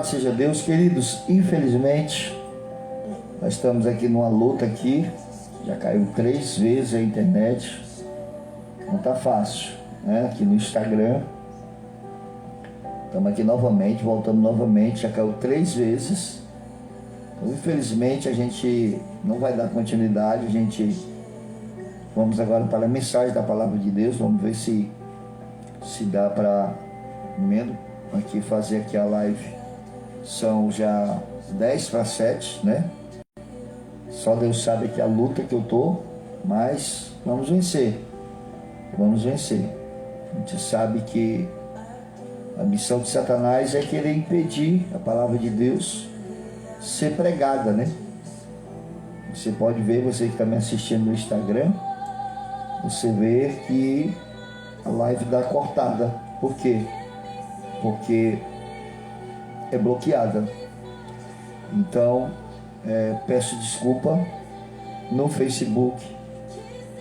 Louvado seja Deus, queridos. Infelizmente, nós estamos aqui numa luta aqui. Já caiu 3 vezes a internet. Não está fácil, né? Aqui no Instagram. Estamos aqui novamente, voltamos novamente. Já caiu 3 vezes. Então, infelizmente, a gente não vai dar continuidade. Vamos agora para a mensagem da Palavra de Deus. Vamos ver se dá para aqui fazer aqui a live. São já 10 para 7, né? Só Deus sabe que a luta que eu tô, mas vamos vencer. Vamos vencer. A gente sabe que a missão de Satanás é querer impedir a palavra de Deus ser pregada, né? Você pode ver, você que está me assistindo no Instagram, você vê que a live dá cortada. Por quê? Porque é bloqueada. Então, peço desculpa. No Facebook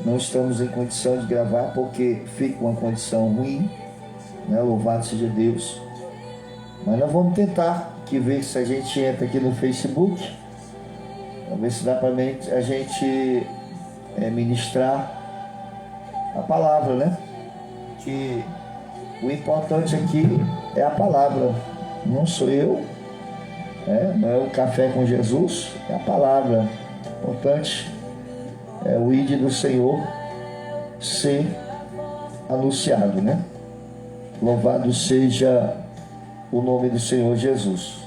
não estamos em condição de gravar porque fica uma condição ruim, né? Louvado seja Deus. Mas nós vamos tentar ver se a gente entra aqui no Facebook, para ver se dá para a gente ministrar a palavra, né? Que o importante aqui é a palavra, não sou eu, não é o café com Jesus, é a palavra. O importante é o ID do Senhor ser anunciado, né? Louvado seja o nome do Senhor Jesus.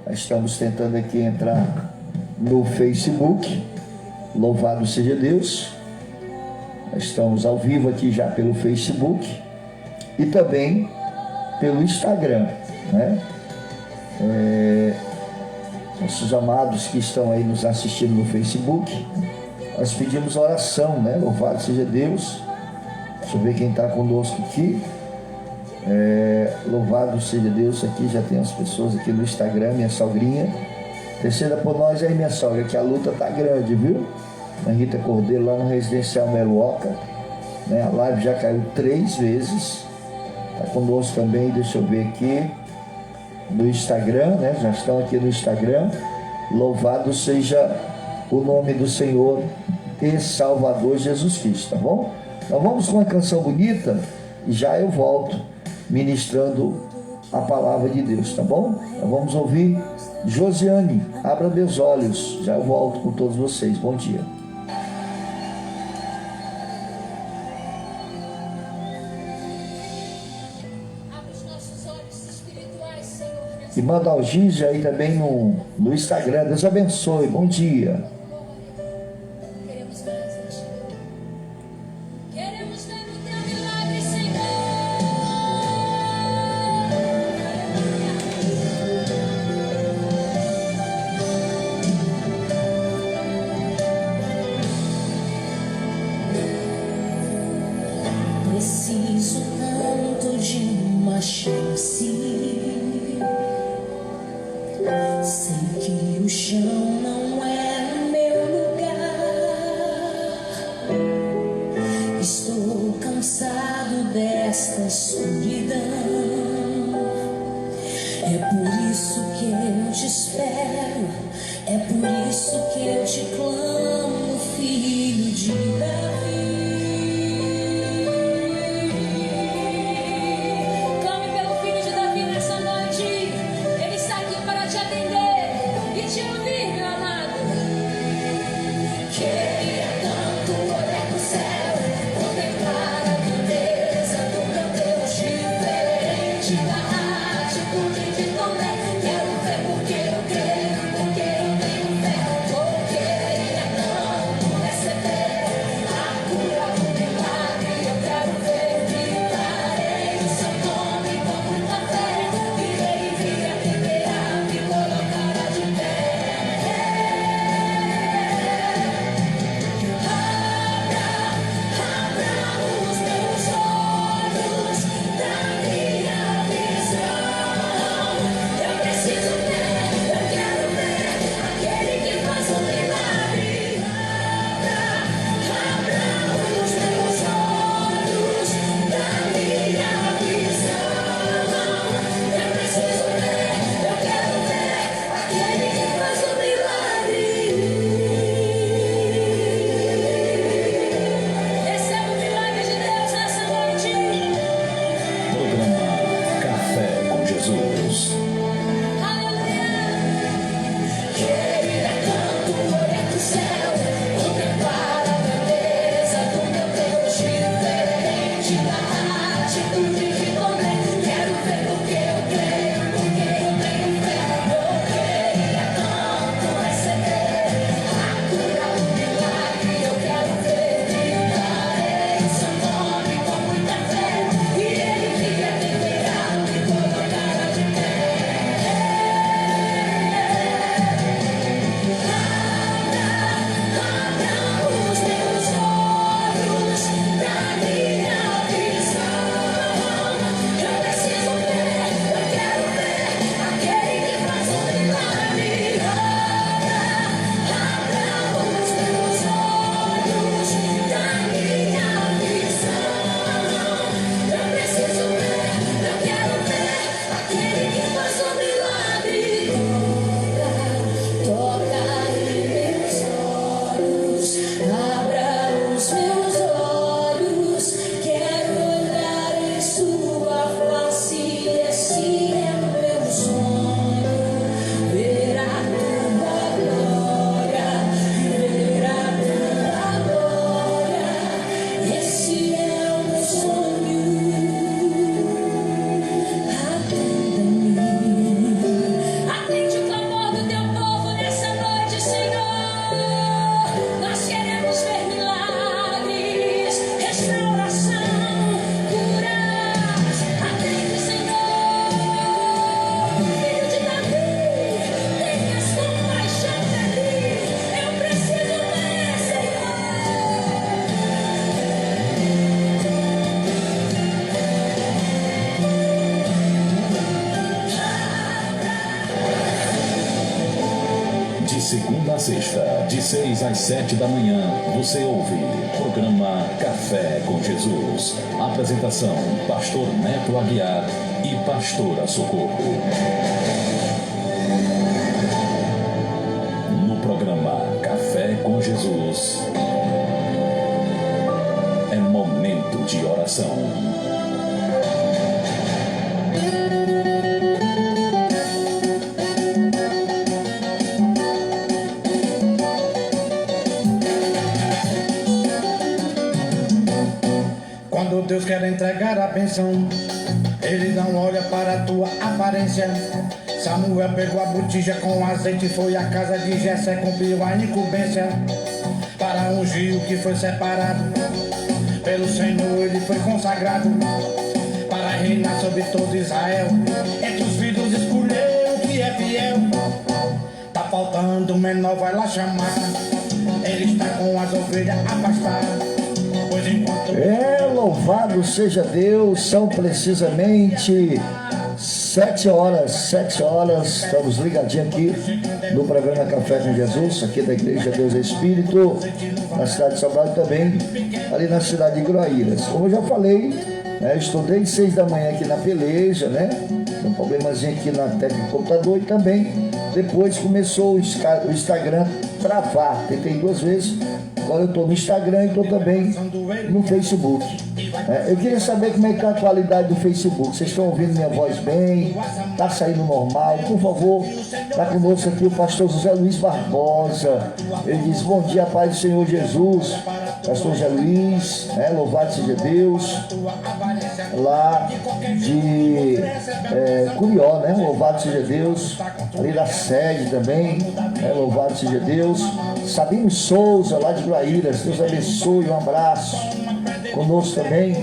Nós estamos tentando aqui entrar no Facebook. Louvado seja Deus. Nós estamos ao vivo aqui já pelo Facebook e também pelo Instagram, né? Nossos amados que estão aí nos assistindo no Facebook, nós pedimos oração, né? Louvado seja Deus. Deixa eu ver quem está conosco aqui. Louvado seja Deus. Aqui já tem as pessoas aqui no Instagram. Minha sogrinha, terceira por nós aí, minha sogra, que a luta tá grande, viu? A Rita Cordeiro lá no Residencial Meruoca, né? A live já caiu 3 vezes. Tá conosco também, deixa eu ver aqui no Instagram, né? Já estão aqui no Instagram. Louvado seja o nome do Senhor e Salvador Jesus Cristo, tá bom? Então vamos com uma canção bonita e já eu volto ministrando a palavra de Deus, tá bom? Então vamos ouvir Josiane, Abra Meus Olhos. Já eu volto com todos vocês. Bom dia. E manda o Giz aí também no Instagram. Deus abençoe. Bom dia. Preciso tanto de uma chance. Sei que o chão não é meu lugar. Estou cansado desta escuridão. É por isso que eu te espero. É por isso que eu te clamo, filho de Davi. Quero ver porque eu creio, porque eu tenho fé. Nós queremos ver milagres, restauração, cura. Atende, Senhor, filho de Davi, tenhas compaixão de mim. Eu preciso ver, Senhor. De segunda a sexta, de 6 às 7 da manhã, você ouve programa Café com Jesus. Apresentação, Pastor Neto Aguiar e Pastora Socorro. No programa Café com Jesus, é momento de oração. Quando Deus quer entregar a bênção, Ele não olha para a tua aparência. Samuel pegou a botija com azeite, foi à casa de Jessé, cumpriu a incumbência para ungir o que foi separado. Pelo Senhor ele foi consagrado para reinar sobre todo Israel. Entre os filhos escolheu o que é fiel. Tá faltando um menor, vai lá chamar. Ele está com as ovelhas a pastar. Pois enquanto Louvado seja Deus, são precisamente 7 horas, estamos ligadinhos aqui no programa Café com Jesus, aqui da Igreja Deus é Espírito, na cidade de São Paulo também, ali na cidade de Groaíras. Como eu já falei, estou desde 6 da manhã aqui na peleja, um problemazinho aqui na técnica do computador, e também depois começou o Instagram travar, tentei 2 vezes. Agora eu estou no Instagram e estou também no Facebook. Eu queria saber como é que está a qualidade do Facebook. Vocês estão ouvindo minha voz bem? Está saindo normal? Por favor, está conosco aqui o pastor José Luiz Barbosa. Ele diz: bom dia, Pai do Senhor Jesus. Pastor José Luiz, louvado seja Deus. Lá de Curió, louvado seja Deus. Ali da sede também, louvado seja Deus. Sabino Souza, lá de Groaíras, Deus abençoe, um abraço. Conosco também,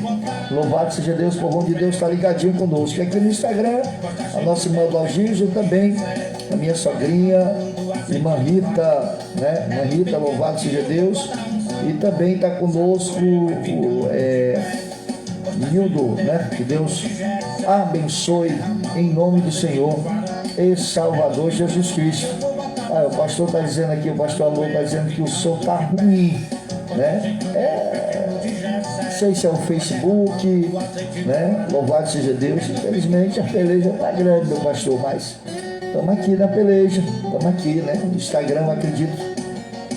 louvado seja Deus, o povo de Deus está ligadinho conosco. E aqui no Instagram, a nossa irmã Dalgísio também, a minha sogrinha, irmã Rita, irmã Rita, louvado seja Deus. E também está conosco o Nildo, que Deus abençoe em nome do Senhor e Salvador Jesus Cristo. O pastor está dizendo aqui, o pastor Alô está dizendo que o som está ruim, Não sei se é o Facebook, Louvado seja Deus. Infelizmente a peleja está grande, meu pastor, mas estamos aqui na peleja, estamos aqui, No Instagram, eu acredito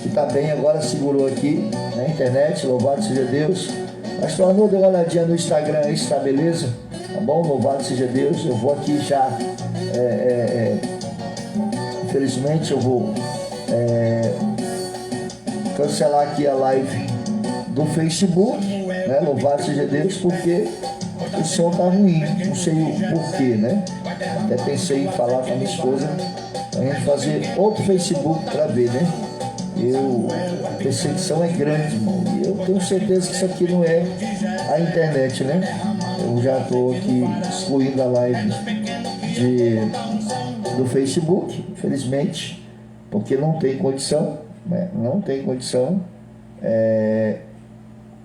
que está bem, agora segurou aqui na internet, louvado seja Deus. Pastor Alô, dê uma olhadinha no Instagram aí, está beleza? Tá bom? Louvado seja Deus. Eu vou aqui já. Infelizmente eu vou cancelar aqui a live do Facebook, Louvado seja Deus, porque o som tá ruim, não sei o porquê, Até pensei em falar com a minha esposa pra gente fazer outro Facebook para ver, A perseguição é grande, irmão, e eu tenho certeza que isso aqui não é a internet, Eu já estou aqui excluindo a live do Facebook, infelizmente, porque não tem condição, não tem condição,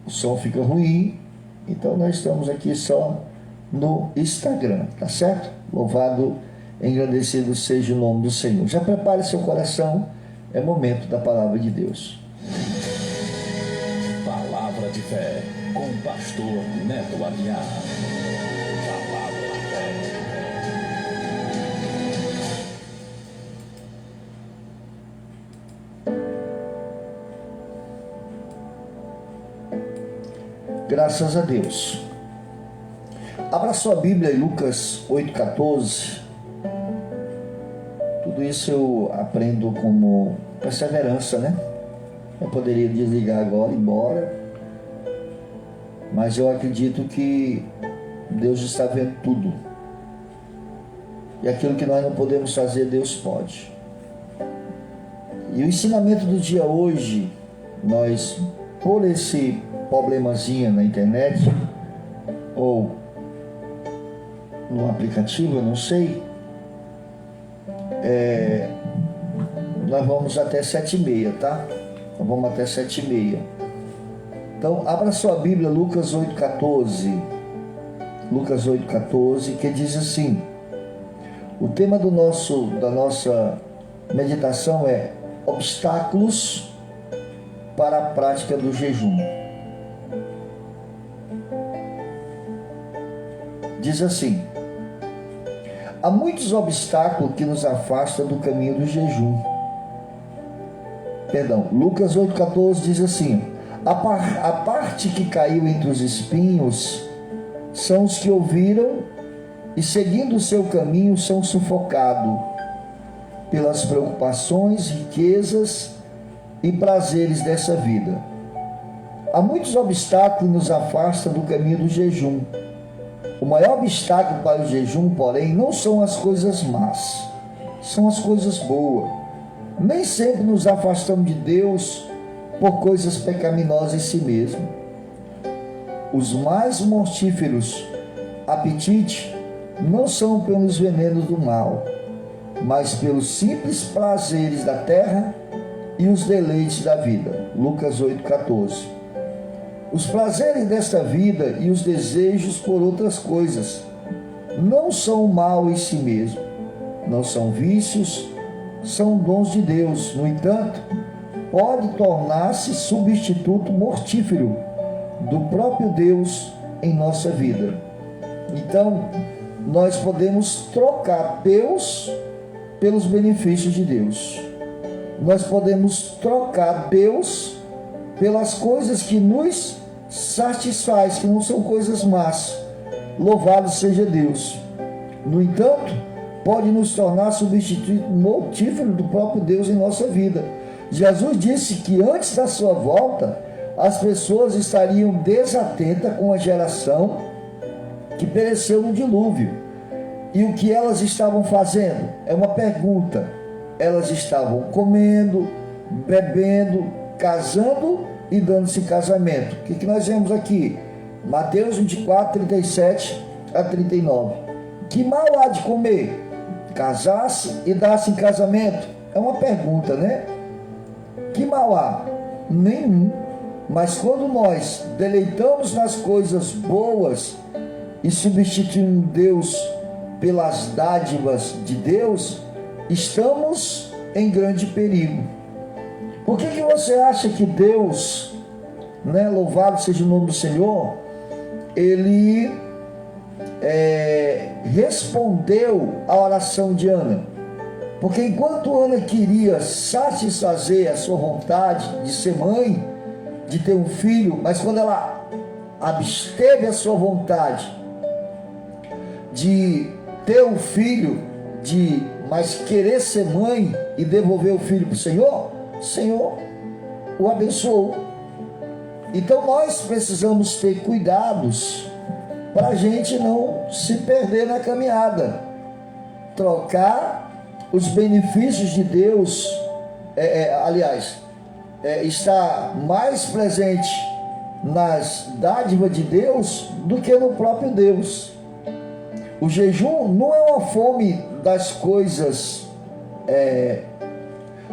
o som fica ruim, então nós estamos aqui só no Instagram, tá certo? Louvado, engrandecido seja o nome do Senhor. Já prepare seu coração, é momento da palavra de Deus. Palavra de fé com o pastor Neto Aguiar. Palavra de fé. Graças a Deus. Abra sua Bíblia em Lucas 8,14. Tudo isso eu aprendo como perseverança, Eu poderia desligar agora e ir embora, mas eu acredito que Deus está vendo tudo. E aquilo que nós não podemos fazer, Deus pode. E o ensinamento do dia hoje, nós, por esse problemazinho na internet, ou no aplicativo, eu não sei, nós vamos até 7h30, tá? Nós vamos até 7h30. Então, abra sua Bíblia, Lucas 8,14. Lucas 8,14, que diz assim: o tema da nossa meditação é obstáculos para a prática do jejum. Diz assim: há muitos obstáculos que nos afastam do caminho do jejum. Lucas 8,14 diz assim: a parte que caiu entre os espinhos são os que ouviram e, seguindo o seu caminho, são sufocados pelas preocupações, riquezas e prazeres dessa vida. Há muitos obstáculos que nos afastam do caminho do jejum. O maior obstáculo para o jejum, porém, não são as coisas más, são as coisas boas. Nem sempre nos afastamos de Deus por coisas pecaminosas em si mesmo. Os mais mortíferos apetites não são pelos venenos do mal, mas pelos simples prazeres da terra e os deleites da vida. Lucas 8,14. Os prazeres desta vida e os desejos por outras coisas não são mal em si mesmo, não são vícios, são dons de Deus. No entanto, pode tornar-se substituto mortífero do próprio Deus em nossa vida. Então, nós podemos trocar Deus pelos benefícios de Deus. Nós podemos trocar Deus pelas coisas que nos satisfaz, que não são coisas más. Louvado seja Deus. No entanto, pode nos tornar substituto mortífero do próprio Deus em nossa vida. Jesus disse que antes da sua volta, as pessoas estariam desatentas com a geração que pereceu no dilúvio. E o que elas estavam fazendo? É uma pergunta. Elas estavam comendo, bebendo, casando e dando-se casamento. O que nós vemos aqui? Mateus 24, 37 a 39. Que mal há de comer? Casar-se e dar-se em casamento? É uma pergunta, né? Que mal há? Nenhum. Mas quando nós deleitamos nas coisas boas e substituímos Deus pelas dádivas de Deus, estamos em grande perigo. Por que você acha que Deus, louvado seja o nome do Senhor, Ele respondeu à oração de Ana? Porque enquanto Ana queria satisfazer a sua vontade de ser mãe, de ter um filho, mas quando ela absteve a sua vontade de ter um filho, mas querer ser mãe e devolver o filho para o Senhor o abençoou. Então nós precisamos ter cuidados para a gente não se perder na caminhada, trocar os benefícios de Deus, está mais presente nas dádivas de Deus do que no próprio Deus. O jejum não é uma fome das coisas,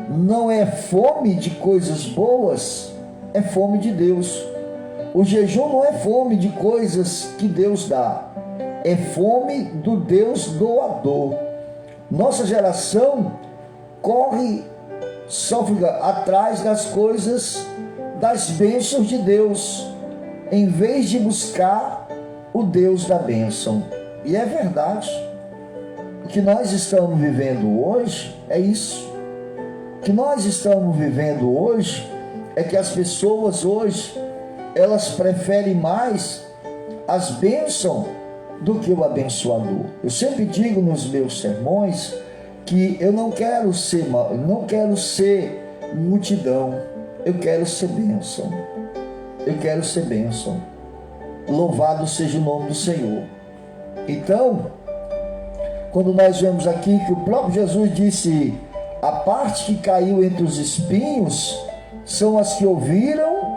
não é fome de coisas boas, é fome de Deus. O jejum não é fome de coisas que Deus dá, é fome do Deus doador. Nossa geração sofre atrás das coisas, das bênçãos de Deus, em vez de buscar o Deus da bênção. E é verdade. O que nós estamos vivendo hoje é isso. O que nós estamos vivendo hoje é que as pessoas hoje, elas preferem mais as bênçãos do que o abençoador. Eu sempre digo nos meus sermões que eu não quero ser multidão, eu quero ser bênção. Eu quero ser bênção. Louvado seja o nome do Senhor. Então, quando nós vemos aqui que o próprio Jesus disse A parte que caiu entre os espinhos são as que ouviram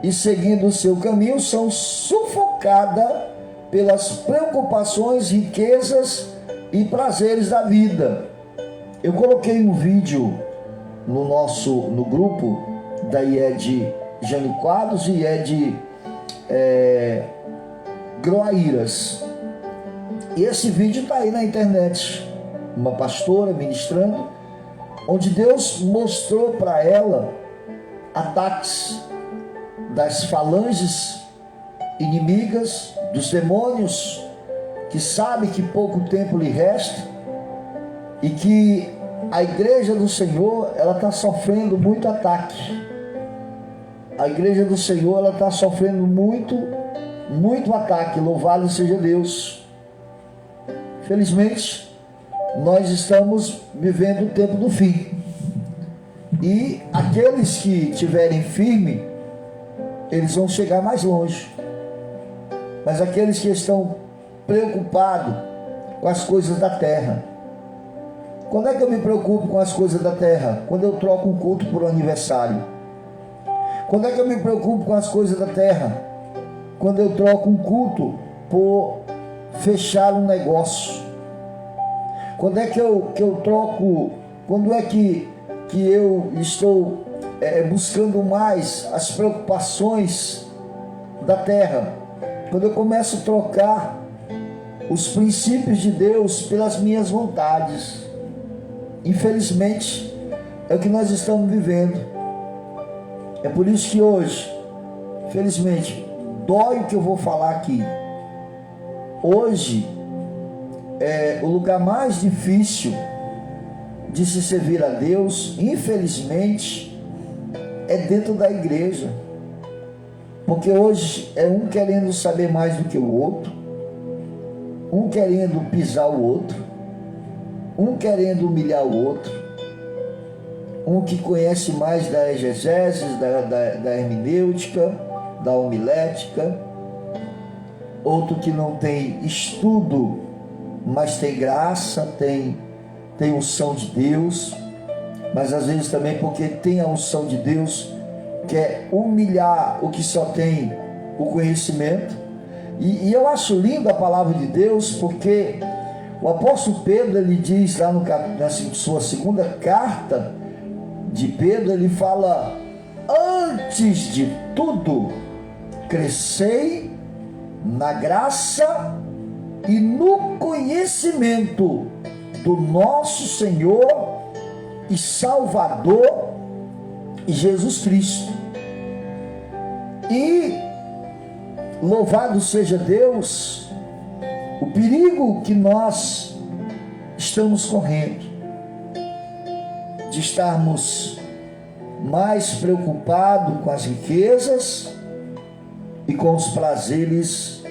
e, seguindo o seu caminho, são sufocadas pelas preocupações, riquezas e prazeres da vida. Eu coloquei um vídeo no grupo da IED Jânio Quadros e IED Groaíras. E esse vídeo está aí na internet. Uma pastora ministrando, onde Deus mostrou para ela ataques das falanges inimigas, dos demônios, que sabe que pouco tempo lhe resta e que a igreja do Senhor, ela está sofrendo muito ataque. A igreja do Senhor, ela está sofrendo muito ataque. Louvado seja Deus. Felizmente, nós estamos vivendo o tempo do fim. E aqueles que estiverem firmes, eles vão chegar mais longe. Mas aqueles que estão preocupados com as coisas da terra. Quando é que eu me preocupo com as coisas da terra? Quando eu troco um culto por um aniversário. Quando é que eu me preocupo com as coisas da terra? Quando eu troco um culto por fechar um negócio. Quando é que eu troco? Quando é que eu estou buscando mais as preocupações da terra? Quando eu começo a trocar os princípios de Deus pelas minhas vontades. Infelizmente, é o que nós estamos vivendo. É por isso que hoje, felizmente, dói o que eu vou falar aqui. Hoje, o lugar mais difícil de se servir a Deus, infelizmente, é dentro da igreja. Porque hoje é um querendo saber mais do que o outro, um querendo pisar o outro, um querendo humilhar o outro, um que conhece mais da exegese, da hermenêutica, da homilética, outro que não tem estudo, mas tem graça, tem unção de Deus, mas às vezes também porque tem a unção de Deus, quer humilhar o que só tem o conhecimento. E eu acho linda a palavra de Deus, porque o apóstolo Pedro, ele diz lá na sua segunda carta de Pedro, ele fala: antes de tudo, crescei na graça e no conhecimento do nosso Senhor e Salvador Jesus Cristo. E louvado seja Deus, o perigo que nós estamos correndo de estarmos mais preocupados com as riquezas e com os prazeres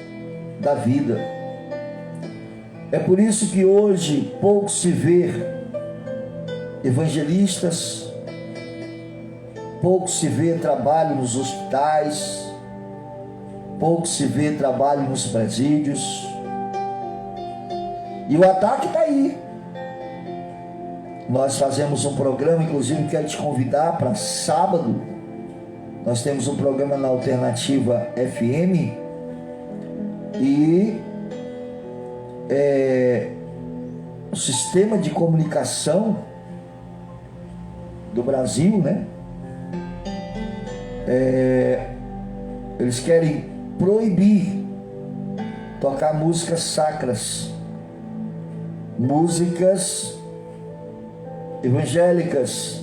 da vida. É por isso que hoje pouco se vê evangelistas, pouco se vê trabalho nos hospitais, pouco se vê trabalho nos presídios. E o ataque está aí. Nós fazemos um programa, inclusive quero te convidar para sábado. Nós temos um programa na Alternativa FM e o sistema de comunicação do Brasil, né? Eles querem proibir tocar músicas sacras, músicas evangélicas,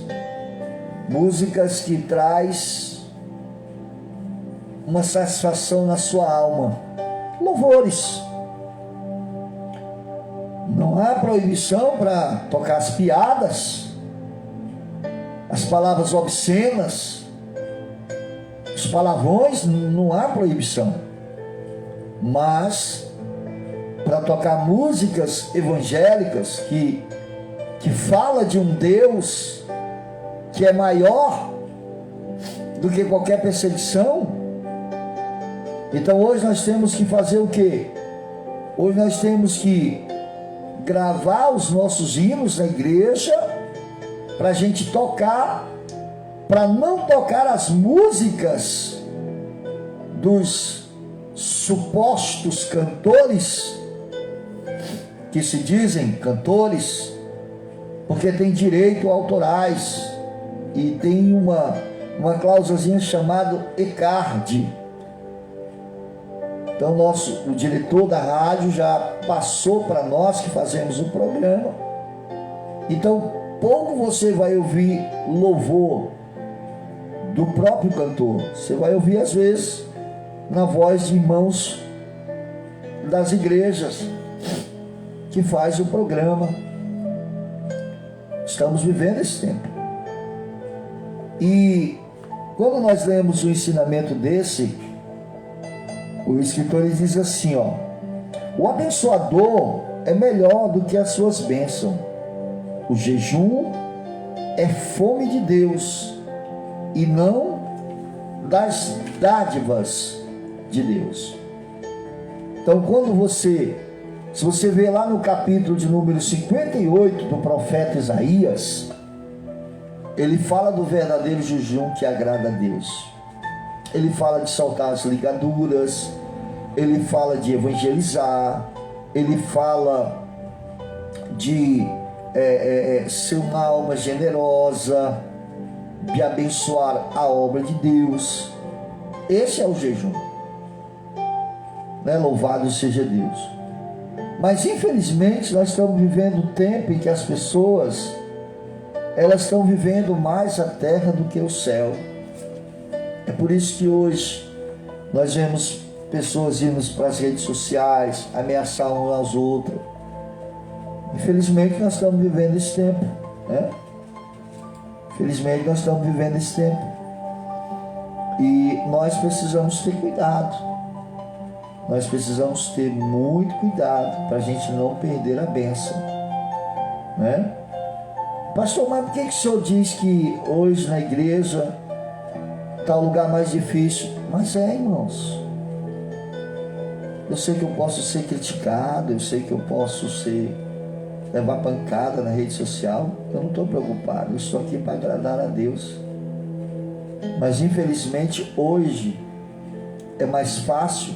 músicas que traz uma satisfação na sua alma, louvores. Não há proibição para tocar as piadas, as palavras obscenas, os palavrões, não há proibição. Mas para tocar músicas evangélicas que fala de um Deus que é maior do que qualquer perseguição. Então hoje nós temos que fazer o quê? Hoje nós temos que gravar os nossos hinos na igreja para a gente tocar, para não tocar as músicas dos supostos cantores, que se dizem cantores, porque tem direito autorais e tem uma cláusulazinha chamada ECARD. Então o diretor da rádio já passou para nós que fazemos o programa. Então pouco você vai ouvir louvor do próprio cantor. Você vai ouvir às vezes na voz de irmãos das igrejas que faz o programa. Estamos vivendo esse tempo. E quando nós lemos um ensinamento desse, o escritor ele diz assim, ó: o abençoador é melhor do que as suas bênçãos. O jejum é fome de Deus e não das dádivas de Deus. Então, se você vê lá no capítulo de número 58 do profeta Isaías, ele fala do verdadeiro jejum que agrada a Deus. Ele fala de soltar as ligaduras, ele fala de evangelizar, ele fala de ser uma alma generosa, de abençoar a obra de Deus. Esse é o jejum, né? Louvado seja Deus. Mas infelizmente nós estamos vivendo um tempo em que as pessoas, elas estão vivendo mais a terra do que o céu. É por isso que hoje nós vemos pessoas indo para as redes sociais, ameaçar uns aos outros. Infelizmente nós estamos vivendo esse tempo, né? Infelizmente nós estamos vivendo esse tempo. E nós precisamos ter cuidado. Nós precisamos ter muito cuidado para a gente não perder a bênção, né? Pastor, mas por que o senhor diz que hoje na igreja está o lugar mais difícil? Mas irmãos, eu sei que eu posso ser criticado, eu sei que eu posso levar pancada na rede social. Eu não estou preocupado, eu estou aqui para agradar a Deus. Mas infelizmente hoje é mais fácil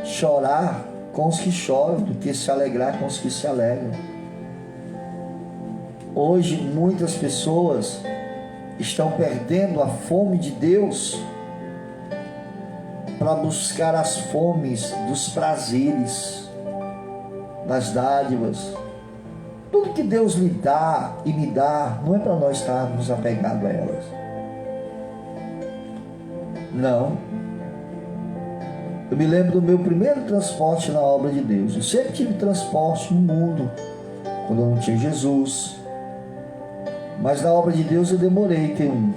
chorar com os que choram do que se alegrar com os que se alegram. Hoje muitas pessoas estão perdendo a fome de Deus para buscar as fomes dos prazeres, das dádivas. Tudo que Deus lhe dá e me dá não é para nós estarmos apegados a elas. Não. Eu me lembro do meu primeiro transporte na obra de Deus. Eu sempre tive transporte no mundo, quando eu não tinha Jesus. Mas na obra de Deus eu demorei a ter um.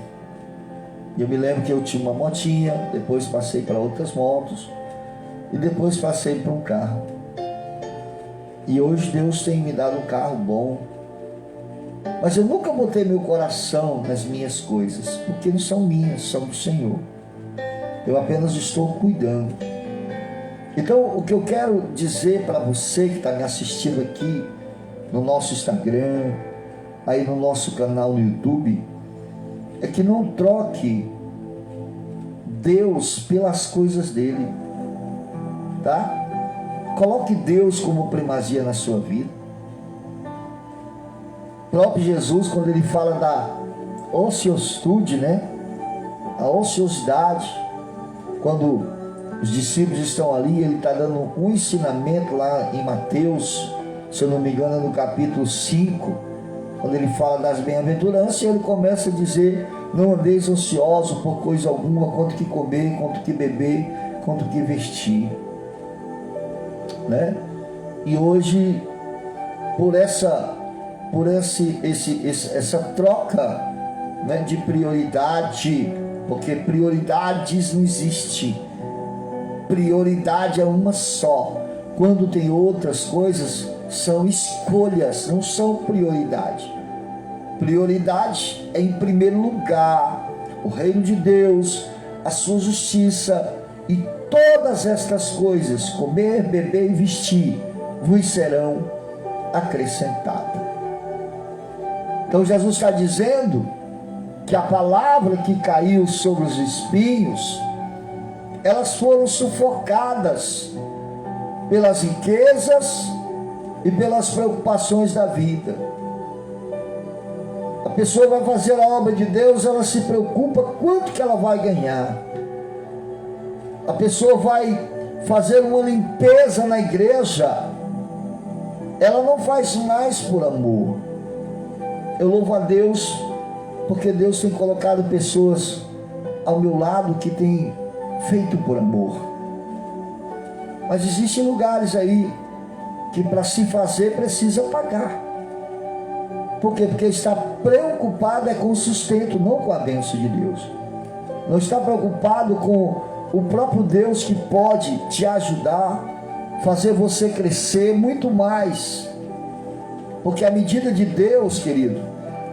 Eu me lembro que eu tinha uma motinha, depois passei para outras motos, e depois passei para um carro. E hoje Deus tem me dado um carro bom. Mas eu nunca botei meu coração nas minhas coisas, porque não são minhas, são do Senhor. Eu apenas estou cuidando. Então, o que eu quero dizer para você que está me assistindo aqui no nosso Instagram, aí no nosso canal no YouTube, é que não troque Deus pelas coisas dele, tá? Coloque Deus como primazia na sua vida. O próprio Jesus, quando ele fala da ociosidade, né? A ociosidade, quando os discípulos estão ali, ele está dando um ensinamento lá em Mateus, se eu não me engano, no capítulo 5, quando ele fala das bem-aventuranças, ele começa a dizer: não andeis ansiosos por coisa alguma, quanto que comer, quanto que beber, quanto que vestir, né? E hoje, por essa troca, né, de prioridade, porque prioridades não existe. Prioridade é uma só. Quando tem outras coisas, são escolhas, não são prioridade. Prioridade é, em primeiro lugar, o reino de Deus, a sua justiça, e todas estas coisas, comer, beber e vestir, vos serão acrescentadas. Então Jesus está dizendo que a palavra que caiu sobre os espinhos, elas foram sufocadas pelas riquezas e pelas preocupações da vida. A pessoa vai fazer a obra de Deus, ela se preocupa quanto que ela vai ganhar. A pessoa vai fazer uma limpeza na igreja, ela não faz mais por amor. Eu louvo a Deus, porque Deus tem colocado pessoas ao meu lado que têm feito por amor. Mas existem lugares aí que para se fazer precisa pagar. Por quê? Porque está preocupado com o sustento, não com a bênção de Deus. Não está preocupado com o próprio Deus que pode te ajudar, fazer você crescer muito mais. Porque a medida de Deus, querido,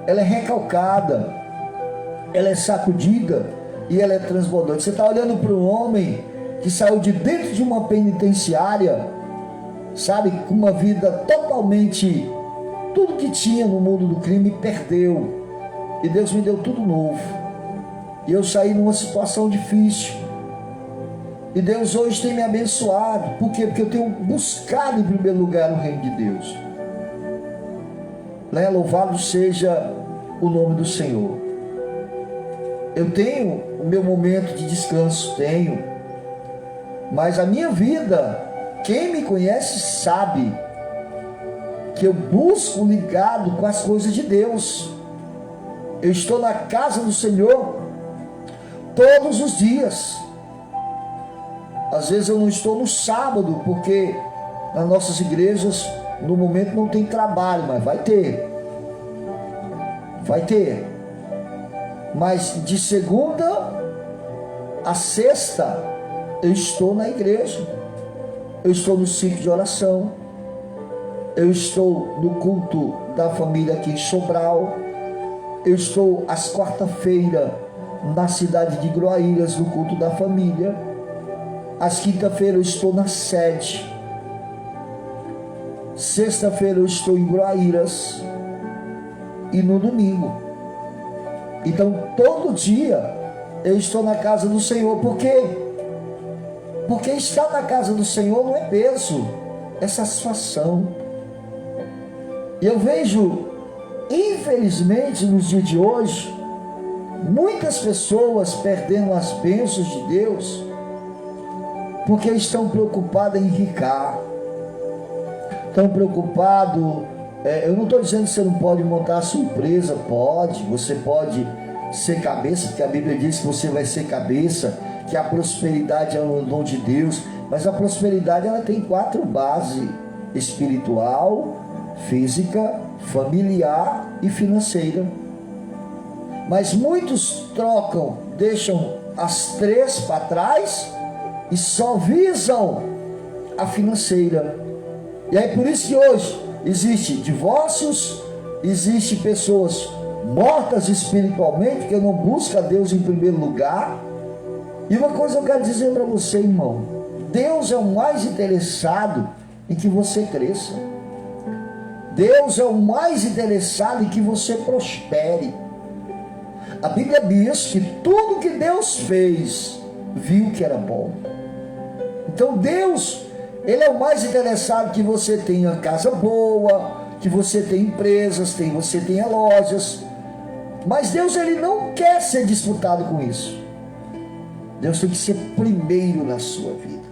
ela é recalcada, ela é sacudida e ela é transbordante. Você está olhando para um homem que saiu de dentro de uma penitenciária, sabe, com uma vida totalmente, tudo que tinha no mundo do crime perdeu, e Deus me deu tudo novo, e eu saí numa situação difícil, e Deus hoje tem me abençoado. Por quê? Porque eu tenho buscado em primeiro lugar o reino de Deus. Louvado seja o nome do Senhor. Eu tenho o meu momento de descanso, tenho, mas a minha vida, quem me conhece sabe que eu busco ligado com as coisas de Deus. Eu estou na casa do Senhor todos os dias. Às vezes eu não estou no sábado, porque nas nossas igrejas no momento não tem trabalho, mas vai ter. Vai ter. Mas de segunda a sexta eu estou na igreja. Eu estou no ciclo de oração. Eu estou no culto da família aqui em Sobral. Eu estou às quarta-feiras na cidade de Groaíras, no culto da família. Às quinta-feira eu estou na sede. Sexta-feira eu estou em Groaíras. E no domingo. Então todo dia eu estou na casa do Senhor. Por quê? Porque estar na casa do Senhor não é peso, é satisfação. E eu vejo, infelizmente, nos dias de hoje, muitas pessoas perdendo as bênçãos de Deus, porque estão preocupadas em enricar, estão preocupados. Eu não estou dizendo que você não pode montar a sua empresa, pode, você pode ser cabeça, porque a Bíblia diz que você vai ser cabeça, que a prosperidade é um dom de Deus, mas a prosperidade ela tem 4 bases: espiritual, física, familiar e financeira. Mas muitos trocam, deixam as 3 para trás e só visam a financeira. E aí por isso que hoje existe divórcios, existe pessoas mortas espiritualmente, porque não buscam Deus em primeiro lugar. E uma coisa eu quero dizer para você, irmão: Deus é o mais interessado em que você cresça. Deus é o mais interessado em que você prospere. A Bíblia diz que tudo que Deus fez, viu que era bom. Então Deus, Ele é o mais interessado que você tenha casa boa, que você tenha empresas, você tenha lojas. Mas Deus, Ele não quer ser disputado com isso. Deus tem que ser primeiro na sua vida.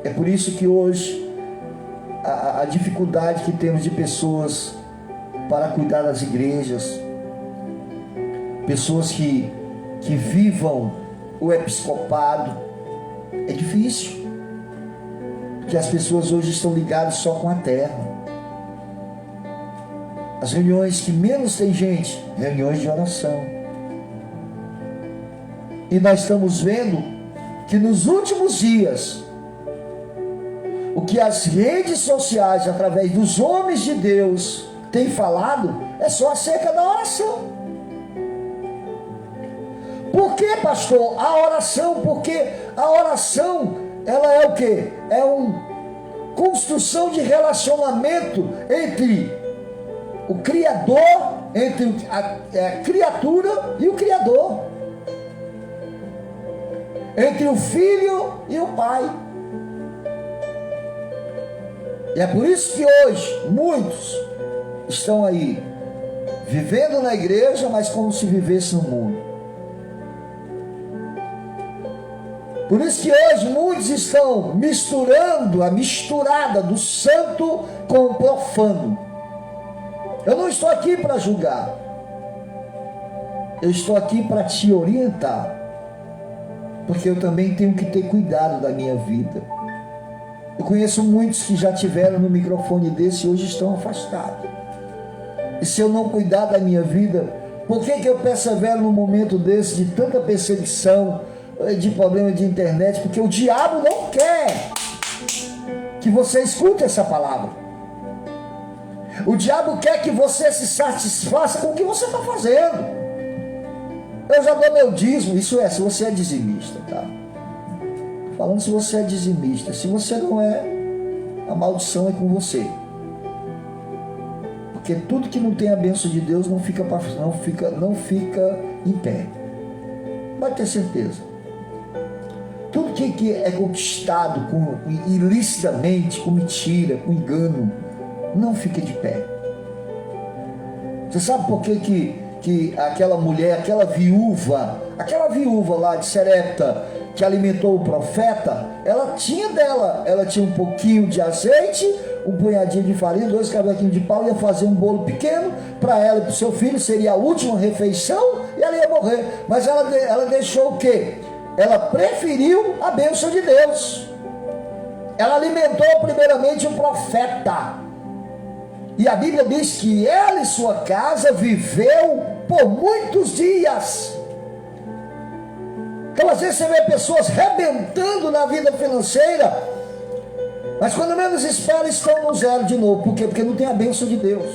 É por isso que hoje a dificuldade que temos de pessoas para cuidar das igrejas, pessoas que vivam o episcopado, é difícil, porque as pessoas hoje estão ligadas só com a terra. As reuniões que menos tem gente, reuniões de oração. E nós estamos vendo que nos últimos dias, o que as redes sociais, através dos homens de Deus, têm falado, é só acerca da oração. Por que, pastor? A oração, porque a oração, ela é o quê? É uma construção de relacionamento entre o Criador, entre a criatura e o Criador, entre o Filho e o Pai. E é por isso que hoje muitos estão aí vivendo na igreja, mas como se vivesse no mundo. Por isso que hoje muitos estão misturando a misturada do santo com o profano. Eu não estou aqui para julgar, eu estou aqui para te orientar, porque eu também tenho que ter cuidado da minha vida. Eu conheço muitos que já tiveram no microfone desse e hoje estão afastados. E se eu não cuidar da minha vida, por que eu persevero num momento desse de tanta perseguição, de problema de internet? Porque o diabo não quer que você escute essa palavra. O diabo quer que você se satisfaça com o que você está fazendo. Eu já dou meu dízimo, isso é, se você é dizimista, tá? Falando se você é dizimista. Se você não é, a maldição é com você. Porque tudo que não tem a bênção de Deus não fica em pé. Pode ter certeza. Tudo que é conquistado ilicitamente, com mentira, com engano, não fica de pé. Você sabe por que aquela mulher, aquela viúva lá de Serepta, que alimentou o profeta, ela tinha um pouquinho de azeite, um punhadinho de farinha, 2 cavaquinhos de pau, ia fazer um bolo pequeno para ela e para o seu filho, seria a última refeição e ela ia morrer. Mas ela deixou o quê? Ela preferiu a bênção de Deus. Ela alimentou primeiramente o profeta. E a Bíblia diz que ela e sua casa viveu por muitos dias. Então às vezes você vê pessoas rebentando na vida financeira, mas quando menos espera estão no zero de novo. Por quê? Porque não tem a bênção de Deus.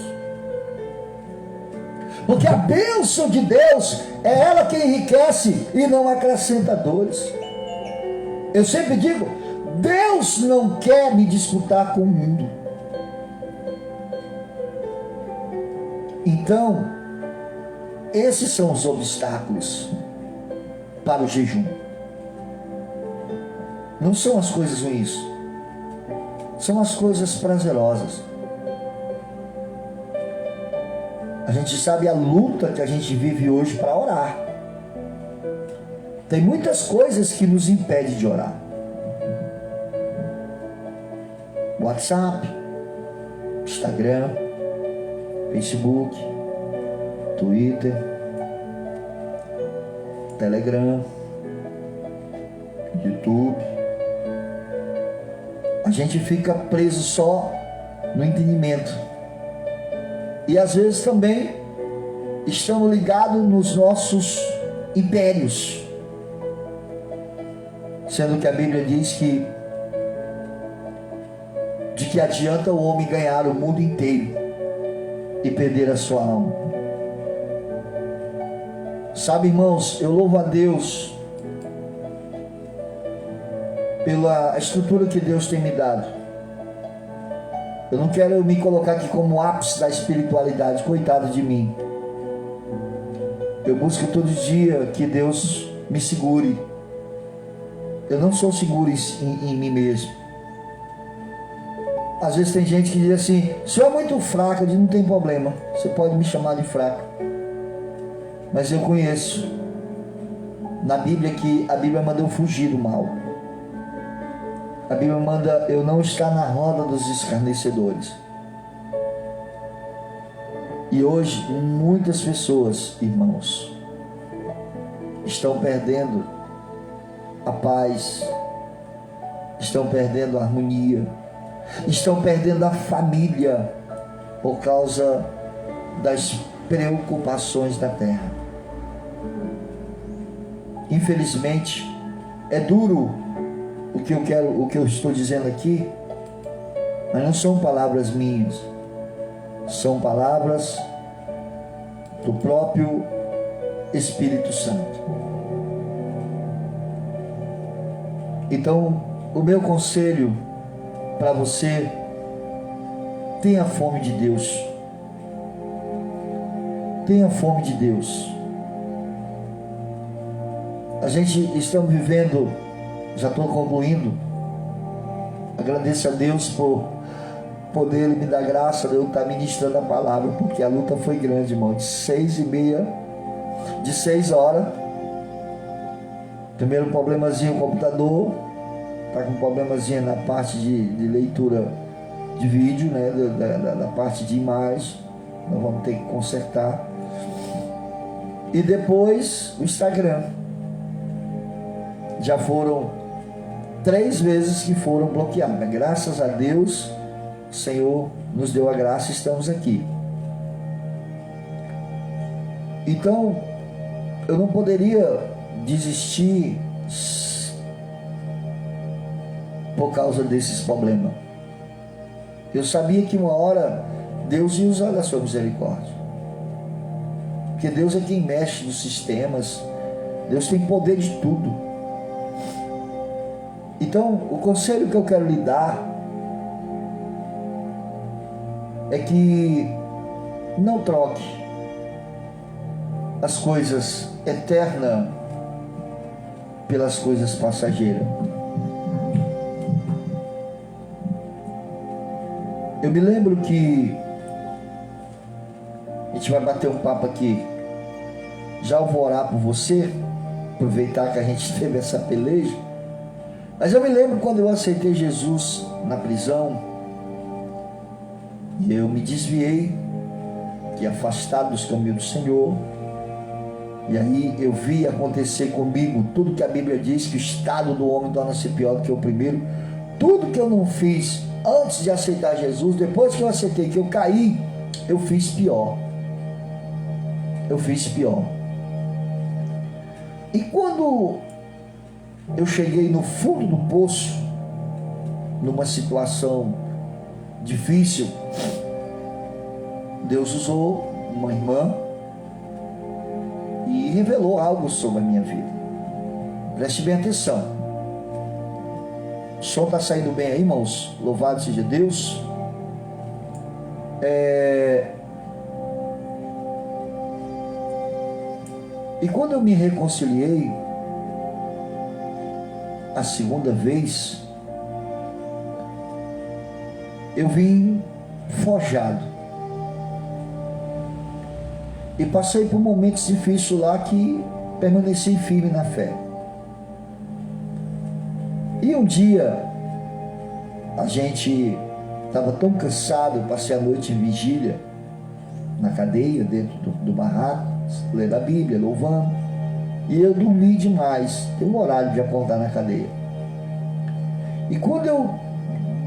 Porque a bênção de Deus é ela que enriquece e não acrescenta dores. Eu sempre digo, Deus não quer me disputar com o mundo. Então, esses são os obstáculos para o jejum. Não são as coisas ruins, são as coisas prazerosas. A gente sabe a luta que a gente vive hoje para orar. Tem muitas coisas que nos impedem de orar. WhatsApp, Instagram, Facebook, Twitter, Telegram, YouTube. A gente fica preso só no entendimento. E às vezes também estamos ligados nos nossos impérios. Sendo que a Bíblia diz que de que adianta o homem ganhar o mundo inteiro e perder a sua alma. Sabe, irmãos, eu louvo a Deus pela estrutura que Deus tem me dado. Eu não quero me colocar aqui como ápice da espiritualidade, coitado de mim. Eu busco todo dia que Deus me segure. Eu não sou seguro em mim mesmo. Às vezes tem gente que diz assim: o senhor é muito fraco. Eu digo: não tem problema, você pode me chamar de fraco. Mas eu conheço na Bíblia que a Bíblia manda eu fugir do mal. A Bíblia manda eu não estar na roda dos escarnecedores. E hoje muitas pessoas, irmãos, estão perdendo a paz, estão perdendo a harmonia, estão perdendo a família por causa das preocupações da terra. Infelizmente, é duro o que eu estou dizendo aqui, mas não são palavras minhas, são palavras do próprio Espírito Santo. Então, o meu conselho para você: tenha fome de Deus, tenha fome de Deus. A gente estamos vivendo, já estou concluindo, agradeço a Deus por poder me dar graça de eu estar ministrando a palavra, porque a luta foi grande, irmão, de 6h30, de 6 horas, primeiro problemazinho no computador, está com problemazinho na parte de leitura de vídeo, né, da parte de imagem, nós vamos ter que consertar, e depois o Instagram, já foram 3 vezes que foram bloqueadas. Graças a Deus, o Senhor nos deu a graça e estamos aqui. Então, eu não poderia desistir por causa desses problemas. Eu sabia que uma hora Deus ia usar da sua misericórdia. Porque Deus é quem mexe nos sistemas. Deus tem poder de tudo. Então, o conselho que eu quero lhe dar é que não troque as coisas eternas pelas coisas passageiras. Eu me lembro que a gente vai bater um papo aqui. Já eu vou orar por você, aproveitar que a gente teve essa peleja. Mas eu me lembro quando eu aceitei Jesus na prisão, e eu me desviei, que afastado dos caminhos do Senhor, e aí eu vi acontecer comigo tudo que a Bíblia diz, que o estado do homem torna-se pior do que o primeiro. Tudo que eu não fiz antes de aceitar Jesus, depois que eu aceitei, que eu caí, eu fiz pior. Eu fiz pior. E quando eu cheguei no fundo do poço, numa situação difícil, Deus usou uma irmã e revelou algo sobre a minha vida. Preste bem atenção. O som está saindo bem aí, irmãos? Louvado seja Deus. E quando eu me reconciliei a segunda vez, eu vim forjado e passei por momentos difíceis lá, que permaneci firme na fé. E um dia a gente estava tão cansado, eu passei a noite em vigília na cadeia, dentro do barraco, lendo a Bíblia, louvando, e eu dormi demais. Tem um horário de acordar na cadeia. E quando eu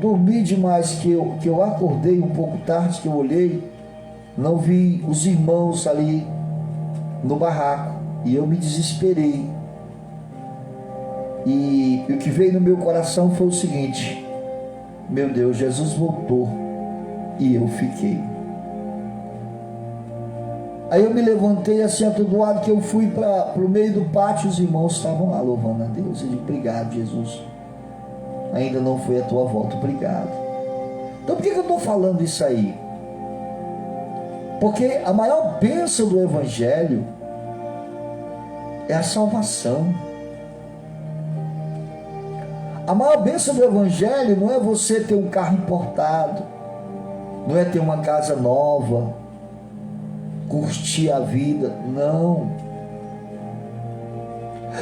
dormi demais, que eu acordei um pouco tarde, que eu olhei, não vi os irmãos ali no barraco, e eu me desesperei. E o que veio no meu coração foi o seguinte: meu Deus, Jesus voltou e eu fiquei. Aí eu me levantei assim atordoado, que eu fui para o meio do pátio, os irmãos estavam lá louvando a Deus. Eu disse: obrigado, Jesus, ainda não foi a tua volta, obrigado. Então por que eu estou falando isso aí? Porque a maior bênção do Evangelho é a salvação. A maior bênção do Evangelho não é você ter um carro importado, não é ter uma casa nova, curtir a vida, não.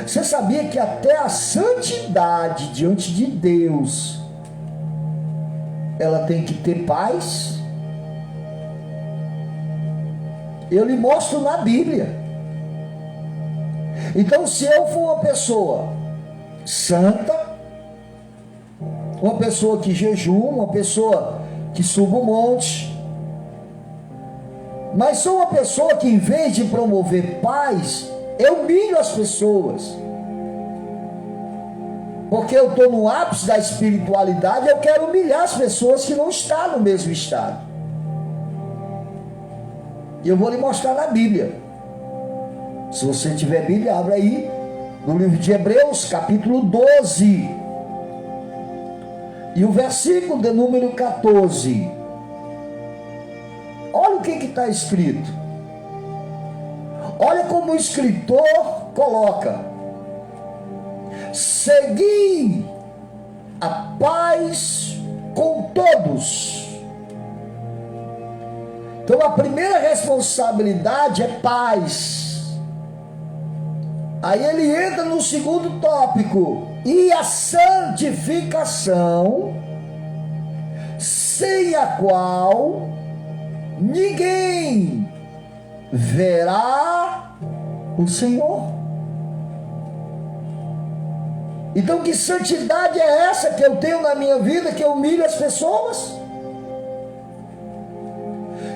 Você sabia que até a santidade diante de Deus, ela tem que ter paz? Eu lhe mostro na Bíblia. Então, se eu for uma pessoa santa, uma pessoa que jejuma, uma pessoa que suba o monte, mas sou uma pessoa que, em vez de promover paz, eu humilho as pessoas, porque eu estou no ápice da espiritualidade, eu quero humilhar as pessoas que não estão no mesmo estado. E eu vou lhe mostrar na Bíblia. Se você tiver Bíblia, abra aí no livro de Hebreus, capítulo 12, e o versículo de número 14. Olha o que está escrito. Olha como o escritor coloca: segui a paz com todos. Então a primeira responsabilidade é paz. Aí ele entra no segundo tópico: e a santificação, sem a qual ninguém verá o Senhor. Então, que santidade é essa que eu tenho na minha vida, que eu humilho as pessoas?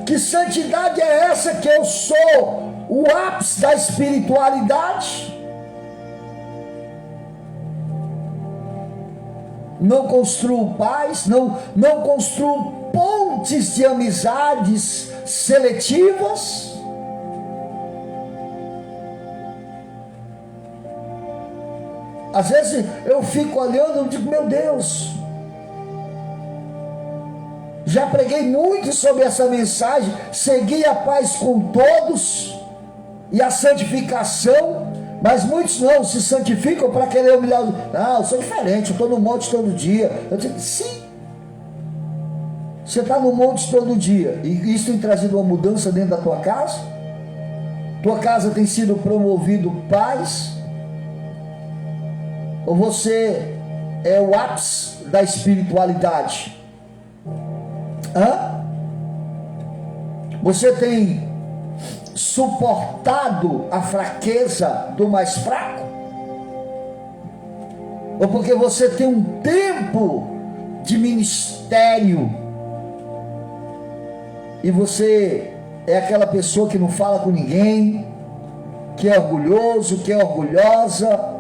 Que santidade é essa que eu sou o ápice da espiritualidade? Não construo paz, não construo pontes de amizades seletivas. Às vezes eu fico olhando e digo: meu Deus, já preguei muito sobre essa mensagem, segui a paz com todos e a santificação, mas muitos não se santificam para querer humilhar. Não, eu sou diferente, eu estou no monte todo dia. Eu digo: sim, você está no monte todo dia, e isso tem trazido uma mudança dentro da tua casa? Tua casa tem sido promovido paz? Ou você é o ápice da espiritualidade? Você tem suportado a fraqueza do mais fraco? Ou porque você tem um tempo de ministério e você é aquela pessoa que não fala com ninguém, que é orgulhoso, que é orgulhosa?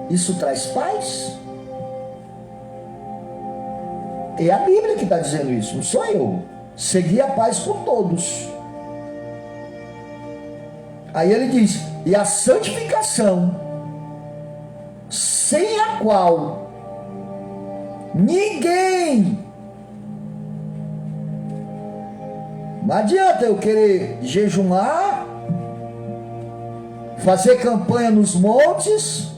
Isso traz paz? É a Bíblia que está dizendo isso, não sou eu. Segui a paz com todos. Aí ele diz: e a santificação, sem a qual ninguém. Não adianta eu querer jejuar, fazer campanha nos montes,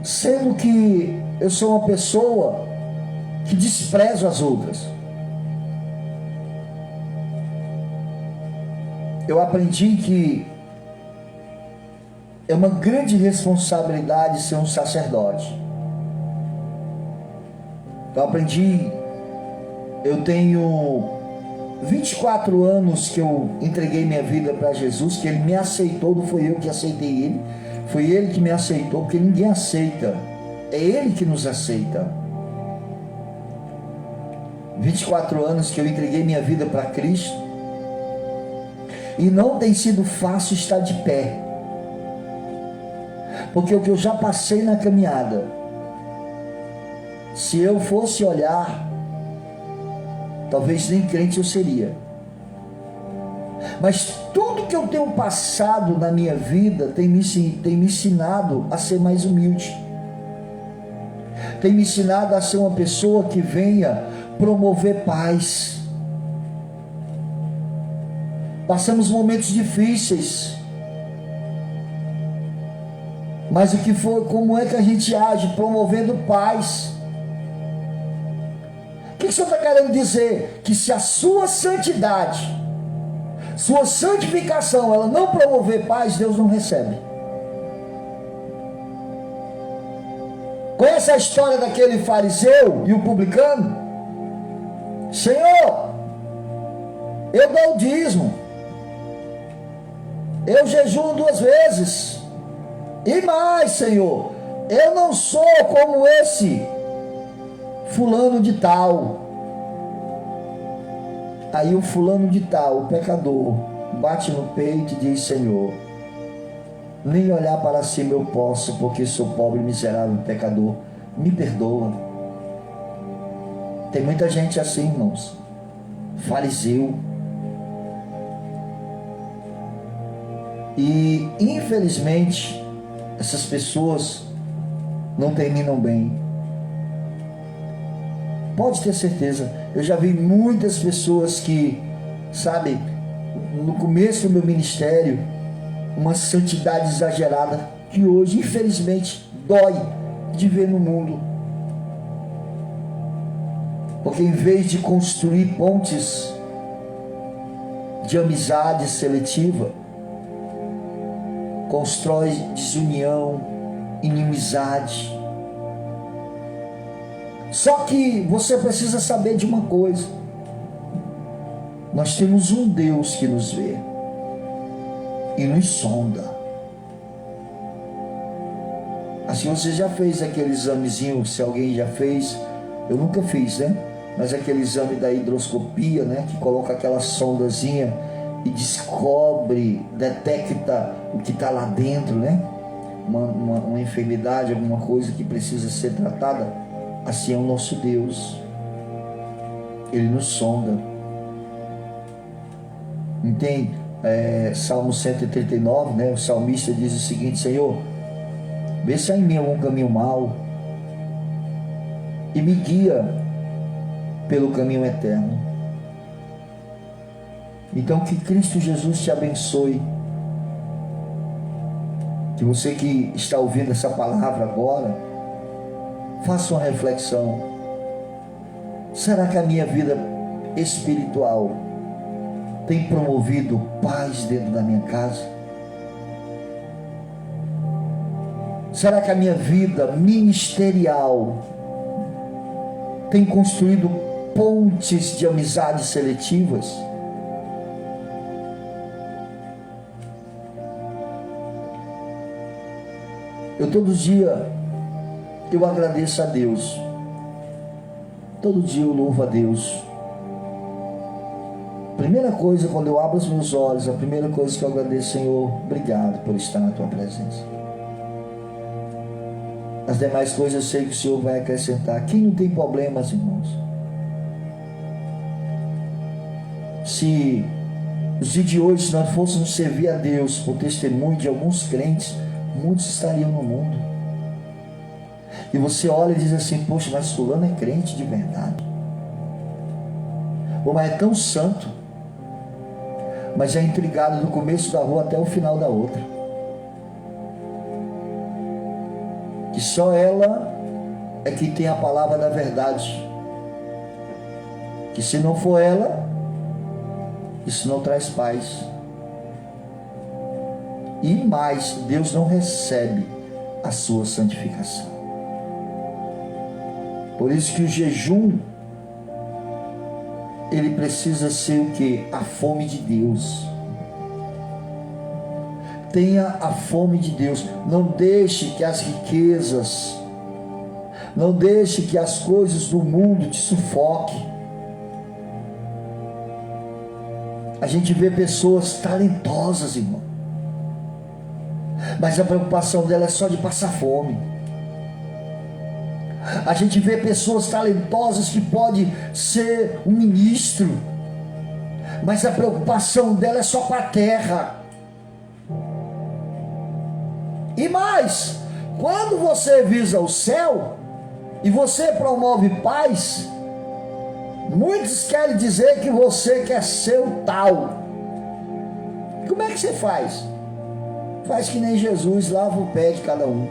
sendo que eu sou uma pessoa que desprezo as outras. Eu aprendi que é uma grande responsabilidade ser um sacerdote. Eu tenho 24 anos que eu entreguei minha vida para Jesus, que Ele me aceitou, não foi eu que aceitei Ele, foi Ele que me aceitou, porque ninguém aceita, é Ele que nos aceita. 24 anos que eu entreguei minha vida para Cristo, e não tem sido fácil estar de pé, porque o que eu já passei na caminhada, se eu fosse olhar, talvez nem crente eu seria. Mas tudo que eu tenho passado na minha vida tem me ensinado a ser mais humilde, tem me ensinado a ser uma pessoa que venha promover paz. Passamos momentos difíceis, mas como é que a gente age? Promovendo paz. O que o Senhor está querendo dizer? Que se a sua santidade, sua santificação, ela não promover paz, Deus não recebe. Conhece a história daquele fariseu e o publicano? Senhor, eu dou o dízimo, eu jejuo 2 vezes, e mais, Senhor, eu não sou como esse fulano de tal. Aí o fulano de tal, o pecador, bate no peito e diz: Senhor, nem olhar para cima eu posso, porque sou pobre, miserável, pecador, me perdoa. Tem muita gente assim, irmãos, fariseu. E infelizmente essas pessoas não terminam bem. Pode ter certeza, eu já vi muitas pessoas que, sabe, no começo do meu ministério, uma santidade exagerada que hoje, infelizmente, dói de ver no mundo. Porque em vez de construir pontes de amizade seletiva, constrói desunião, inimizade. Só que você precisa saber de uma coisa: nós temos um Deus que nos vê e nos sonda. Assim, você já fez aquele examezinho, se alguém já fez, eu nunca fiz, né? Mas aquele exame da hidroscopia, né? Que coloca aquela sondazinha e descobre, detecta o que está lá dentro, né? Uma enfermidade, alguma coisa que precisa ser tratada. Assim é o nosso Deus. Ele nos sonda. Entende? Salmo 139, né? O salmista diz o seguinte: Senhor, vê se há em mim algum caminho mau e me guia pelo caminho eterno. Então, que Cristo Jesus te abençoe. Que você que está ouvindo essa palavra agora, faça uma reflexão. Será que a minha vida espiritual tem promovido paz dentro da minha casa? Será que a minha vida ministerial tem construído pontes de amizades seletivas? Todo dia eu agradeço a Deus. Todo dia eu louvo a Deus. Primeira coisa, quando eu abro os meus olhos, a primeira coisa que eu agradeço: Senhor, obrigado por estar na tua presença. As demais coisas eu sei que o Senhor vai acrescentar. Quem não tem problemas, irmãos? Se os dias de hoje, se nós fôssemos servir a Deus por testemunho de alguns crentes, muitos estariam no mundo. E você olha e diz assim: poxa, mas fulano é crente de verdade. Ou mas é tão santo, mas é intrigado do começo da rua até o final da outra. Que só ela é que tem a palavra da verdade. Que se não for ela, isso não traz paz. E mais, Deus não recebe a sua santificação. Por isso que o jejum, ele precisa ser o quê? A fome de Deus. Tenha a fome de Deus. Não deixe que as riquezas, não deixe que as coisas do mundo te sufoquem. A gente vê pessoas talentosas, irmão, mas a preocupação dela é só de passar fome. A gente vê pessoas talentosas que pode ser um ministro, mas a preocupação dela é só com a terra. E mais, quando você visa o céu e você promove paz, muitos querem dizer que você quer ser o tal. Como é que você faz? Faz que nem Jesus, lava o pé de cada um,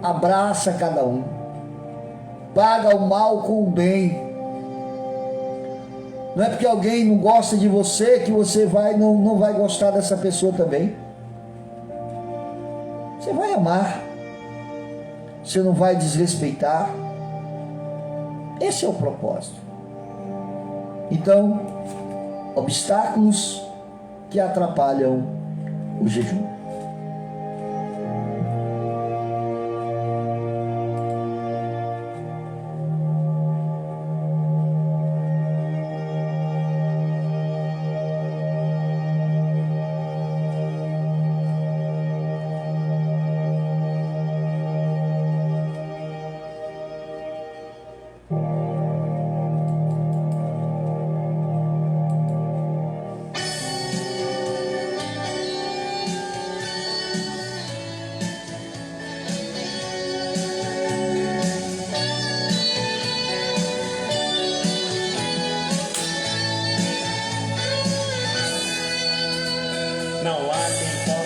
abraça cada um, paga o mal com o bem. Não é porque alguém não gosta de você que você não vai gostar dessa pessoa também. Você vai amar, você não vai desrespeitar. Esse é o propósito. Então, obstáculos que atrapalham o jejum.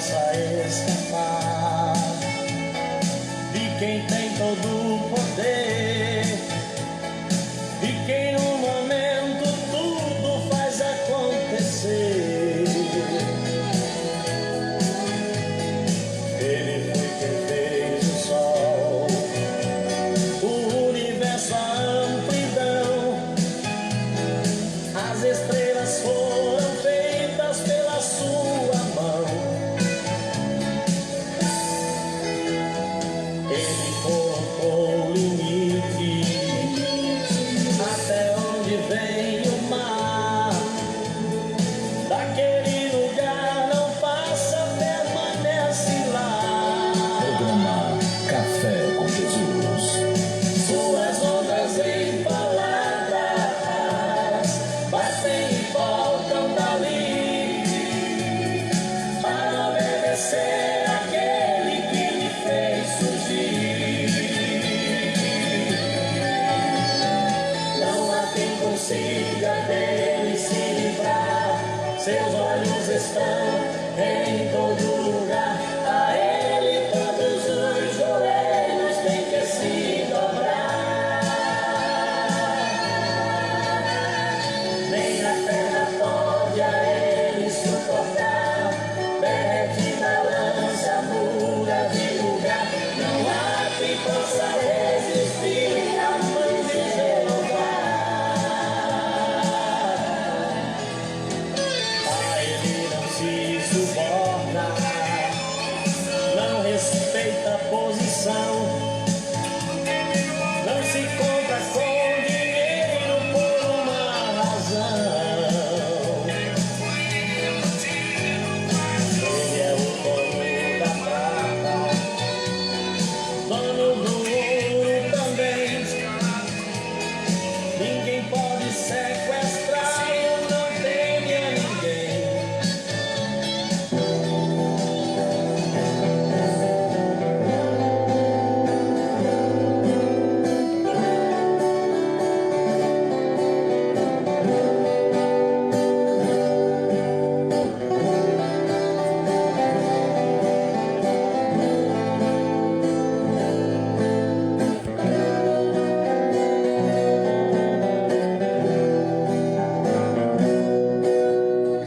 possa escapar de quem tem todo o poder, de quem no momento tudo faz acontecer. Ele foi quem fez o sol, o universo, a amplidão, as estrelas foram feitas pela sua mão. Ele colocou limite até onde vem o mar. Daquele lugar não passa, permanece lá. Programa Café com Jesus. Suas ondas em palavras batem e voltam dali para obedecer aquele que me fez surgir. Não há quem consiga dele se livrar. Seus olhos estão em todo lugar. A ele todos os joelhos têm que se dobrar. Nem a terra pode a ele suportar. Derrete na lança, muda de lugar. Não há quem possa resistir à mão de Jeová. A ele não se suborna, não respeita a posição, não se compra com dinheiro por uma razão. Ele é o dono da prata, dono do ouro também. Ninguém pode sequestrá-lo, não teme a ninguém.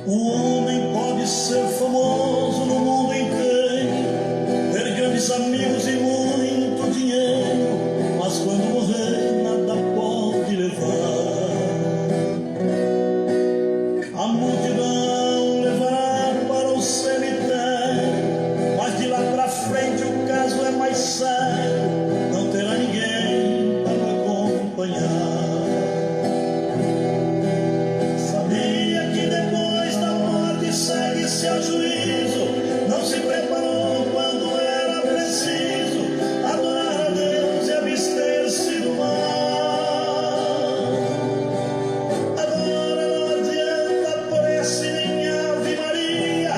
O homem pode ser famoso no mundo inteiro, ter grandes amigos e muito dinheiro, mas quando morrer nada pode levar. A multidão levará para o cemitério, mas de lá pra frente o caso é mais sério, não terá ninguém para o acompanhar. Sabia que depois da morte segue-se ao juízo. Não se preparou quando era preciso adorar a Deus e abster-se do mal. Agora não adianta prece nem Ave Maria,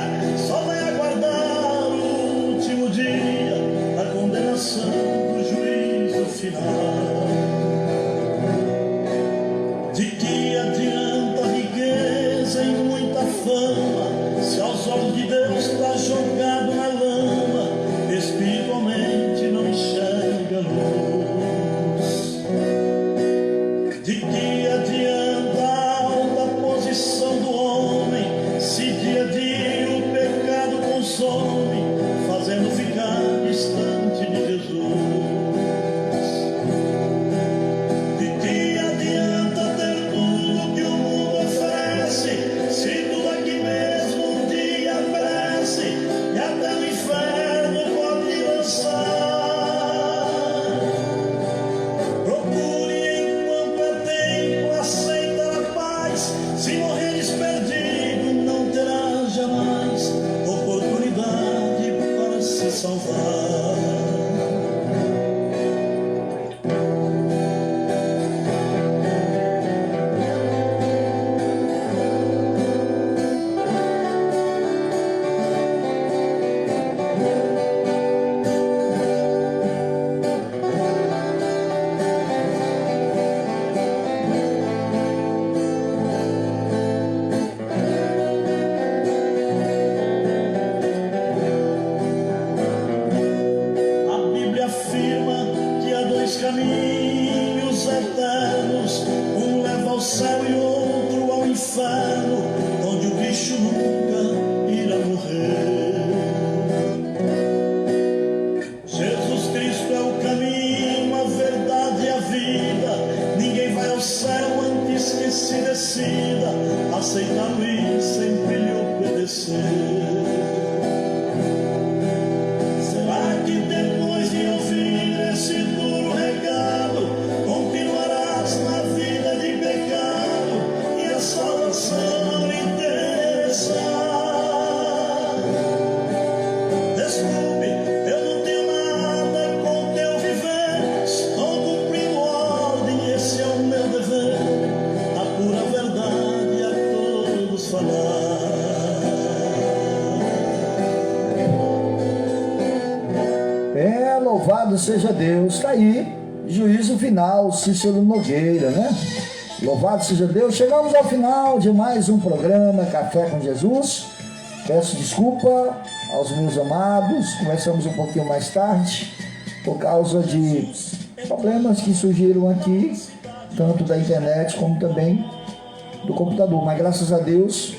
só vai aguardar o último dia, a condenação do juízo final. De que adianta riqueza e muita fama, se aos olhos de Deus está jogado na lama, espiritualmente não enxerga luz? De que adianta a alta posição do homem, se dia a dia o pecado consome, fazendo ficar distante de Jesus? De que adianta ter tudo que o mundo oferece, se tudo aqui mesmo um dia perece e até o inferno pode lançar? Procure enquanto é tempo aceitar a paz. Se morreres perdido, não terá jamais oportunidade para se salvar. Louvado seja Deus. Está aí, juízo final, Cícero Nogueira, né? Louvado seja Deus. Chegamos ao final de mais um programa Café com Jesus. Peço desculpa aos meus amados. Começamos um pouquinho mais tarde por causa de problemas que surgiram aqui, tanto da internet como também do computador. Mas graças a Deus,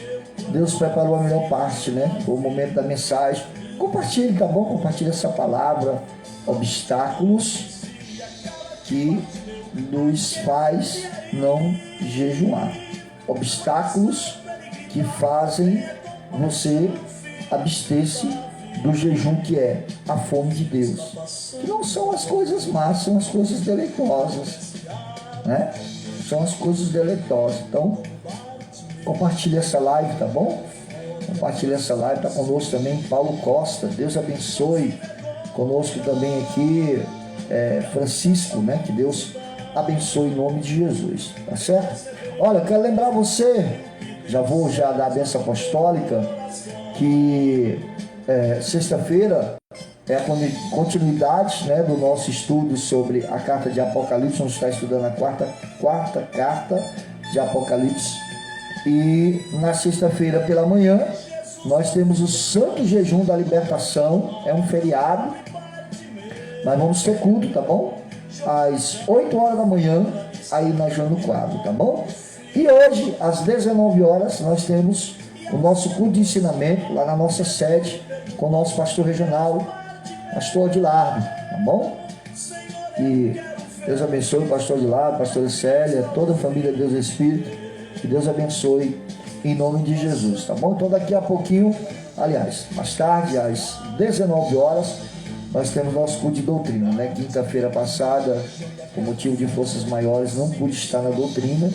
Deus preparou a melhor parte, né? O momento da mensagem. Compartilhe, tá bom? Compartilhe essa palavra. Obstáculos que nos faz não jejuar. Obstáculos que fazem você abster-se do jejum, que é a fome de Deus. Que não são as coisas más, são as coisas deleitosas, né? São as coisas deleitosas. Então, compartilhe essa live, tá bom? Compartilhe essa live. Está conosco também Paulo Costa. Deus abençoe. Conosco também aqui Francisco, né? Que Deus abençoe em nome de Jesus, tá certo? Olha, quero lembrar você, já vou dar a bênção apostólica, que sexta-feira é a continuidade, né, do nosso estudo sobre a carta de Apocalipse. Vamos estar estudando a quarta carta de Apocalipse. E na sexta-feira pela manhã nós temos o Santo Jejum da Libertação. É um feriado, mas vamos ter culto, tá bom? Às 8 horas da manhã, aí na João Quadro, tá bom? E hoje, às 19 horas, nós temos o nosso culto de ensinamento lá na nossa sede, com o nosso pastor regional, pastor Adilardo, tá bom? E Deus abençoe o pastor Adilardo, a pastora Célia, toda a família Deus Espírito, que Deus abençoe em nome de Jesus, tá bom? Então daqui a pouquinho, aliás, mais tarde, às 19 horas, nós temos nosso culto de doutrina, né? Quinta-feira passada, por motivo de forças maiores, não pude estar na doutrina.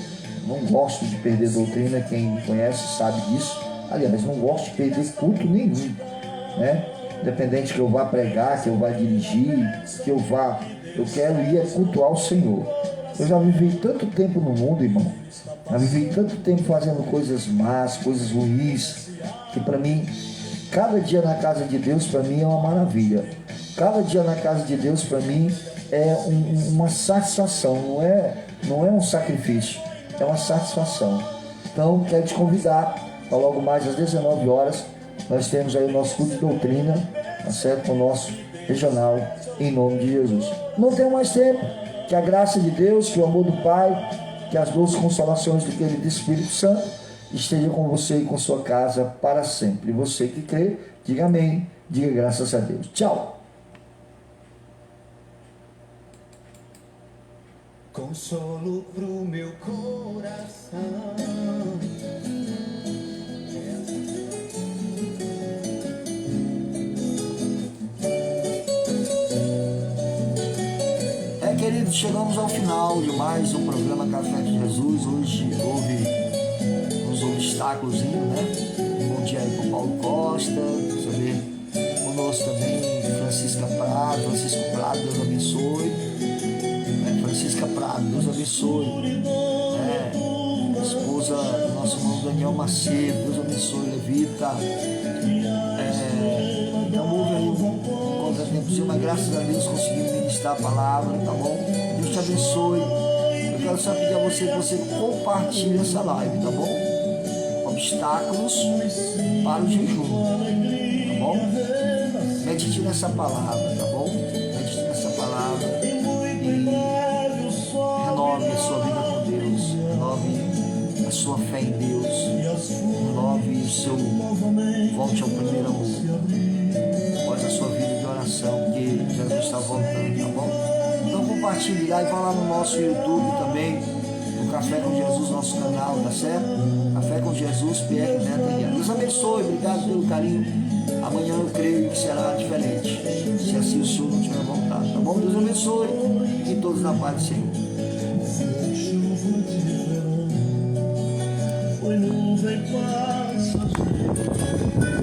Não gosto de perder doutrina, quem me conhece sabe disso. Aliás, não gosto de perder culto nenhum, né? Independente que eu vá pregar, que eu vá dirigir, que eu quero ir cultuar o Senhor. Eu já vivi tanto tempo no mundo, irmão. Já vivi tanto tempo fazendo coisas más, coisas ruins, que para mim, cada dia na casa de Deus, para mim é uma maravilha. Cada dia na casa de Deus, para mim, é uma satisfação, não é um sacrifício, é uma satisfação. Então, quero te convidar para logo mais às 19 horas, nós temos aí o nosso culto de doutrina, tá certo? Com o nosso regional, em nome de Jesus. Não tenho mais tempo, que a graça de Deus, que o amor do Pai, que as doces consolações do querido Espírito Santo esteja com você e com sua casa para sempre. E você que crê, diga amém, diga graças a Deus. Tchau. Consolo pro meu coração. Queridos, chegamos ao final de mais um programa Café com Jesus. Hoje houve uns obstáculos, né? Bom dia aí pro Paulo Costa, saber conosco também Francisco Prado, Deus abençoe. Francisca Prado, Deus abençoe. Esposa do nosso irmão Daniel Macedo, Deus abençoe, Levita. Então houve aí um contratempo, mas graças a Deus conseguimos ministrar a palavra, tá bom? Deus te abençoe. Eu quero só pedir a você que você compartilhe essa live, tá bom? Obstáculos para o jejum, tá bom? Medite nessa palavra, tá bom? Medite nessa palavra e renove a sua vida com Deus, renove a sua fé em Deus, renove o seu, volte ao primeiro amor, volte a sua vida de oração, porque Jesus está voltando, tá bom? Então compartilhe lá e vá lá no nosso YouTube também, no Café com Jesus, nosso canal, tá certo? Café com Jesus, PR Neto. Deus abençoe, obrigado pelo carinho. Amanhã eu creio que será diferente, se assim o Senhor não tiver vontade, tá bom? Deus abençoe e todos na paz do Senhor. Foi nuvem passa.